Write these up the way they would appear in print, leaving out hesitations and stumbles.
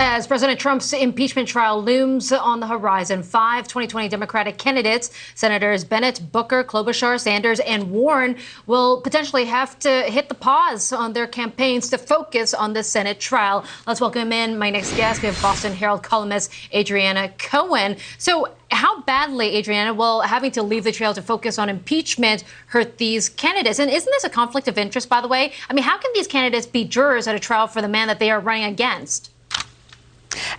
As President Trump's impeachment trial looms on the horizon, 2020 Democratic candidates, Senators Bennett, Booker, Klobuchar, Sanders, and Warren, will potentially have to hit the pause on their campaigns to focus on the Senate trial. Let's welcome in my next guest. We have Boston Herald columnist Adriana Cohen. So how badly, Adriana, will having to leave the trail to focus on impeachment hurt these candidates? And isn't this a conflict of interest, by the way? I mean, how can these candidates be jurors at a trial for the man that they are running against?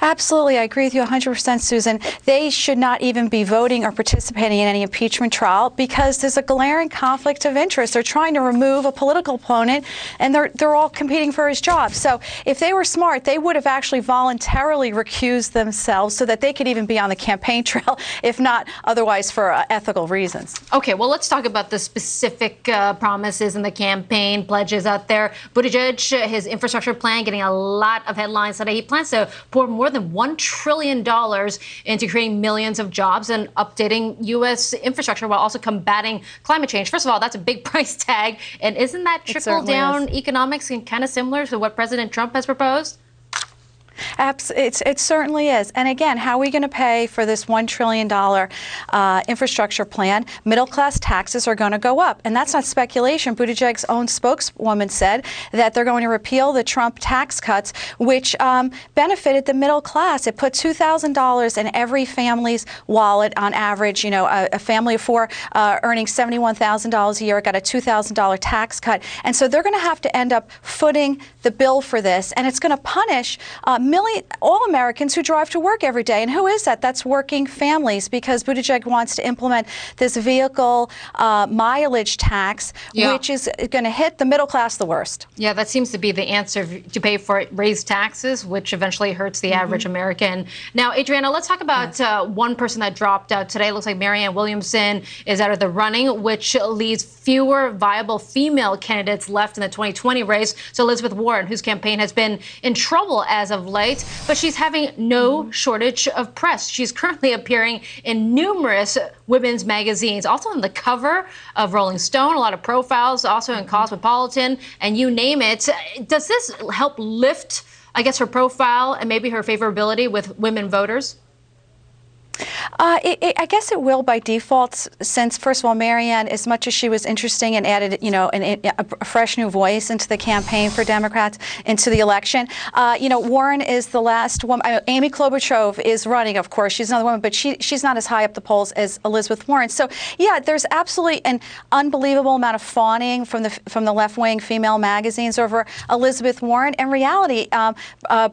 Absolutely. I agree with you 100%, Susan. They should not even be voting or participating in any impeachment trial because there's a glaring conflict of interest. They're trying to remove a political opponent, and they're all competing for his job. So if they were smart, they would have actually voluntarily recused themselves so that they could even be on the campaign trail, if not otherwise for ethical reasons. Okay, well, let's talk about the specific promises and the campaign pledges out there. Buttigieg, his infrastructure plan, getting a lot of headlines today. He plans to pour more than $1 trillion into creating millions of jobs and updating U.S. infrastructure while also combating climate change. First of all, that's a big price tag. And isn't that trickle-down economics and kind of similar to what President Trump has proposed? It certainly is. And again, how are we going to pay for this $1 trillion infrastructure plan? Middle-class taxes are going to go up. And that's not speculation. Buttigieg's own spokeswoman said that they're going to repeal the Trump tax cuts, which benefited the middle class. It put $2,000 in every family's wallet on average. You know, a family of four earning $71,000 a year got a $2,000 tax cut. And so they're going to have to end up footing the bill for this. And it's going to punish all Americans who drive to work every day. And who is that? That's working families, because Buttigieg wants to implement this vehicle mileage tax, which is going to hit the middle class the worst. Yeah, that seems to be the answer to pay for it, raise taxes, which eventually hurts the average American. Now, Adriana, let's talk about one person that dropped out today. It looks like Marianne Williamson is out of the running, which leaves fewer viable female candidates left in the 2020 race. So Elizabeth Warren, whose campaign has been in trouble as of late, but she's having no shortage of press. She's currently appearing in numerous women's magazines, also on the cover of Rolling Stone, a lot of profiles, also in Cosmopolitan, and you name it. Does this help lift, I guess, her profile and maybe her favorability with women voters? I guess it will by default, since, first of all, Marianne, as much as she was interesting and added, you know, a fresh new voice into the campaign for Democrats, into the election, you know, Warren is the last woman. Amy Klobuchar is running, of course. She's another woman, but she's not as high up the polls as Elizabeth Warren. So, yeah, there's absolutely an unbelievable amount of fawning from the left-wing female magazines over Elizabeth Warren. In reality,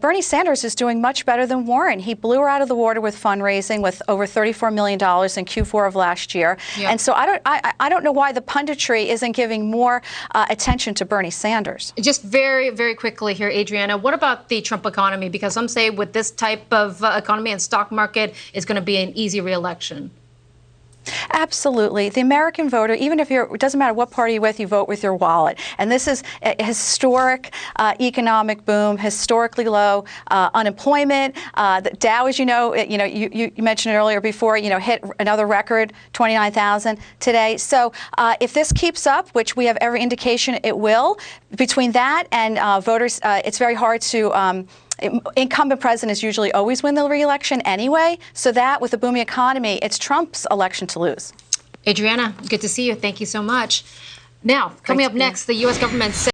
Bernie Sanders is doing much better than Warren. He blew her out of the water with fundraising, with over $34 million in Q4 of last year. Yep. And so I don't know why the punditry isn't giving more attention to Bernie Sanders. Just very, very quickly here, Adriana, what about the Trump economy? Because some say with this type of economy and stock market, it's going to be an easy re-election. Absolutely. The American voter, even if it doesn't matter what party you're with, you vote with your wallet. And this is a historic economic boom, historically low unemployment. The Dow, as you know, you mentioned it earlier before, you know, hit another record, 29,000 today. So if this keeps up, which we have every indication it will, between that and voters, it's very hard to incumbent presidents usually always win the re-election anyway, so that with a booming economy, it's Trump's election to lose. Adriana, good to see you. Thank you so much. Now, coming up next, the U.S. government says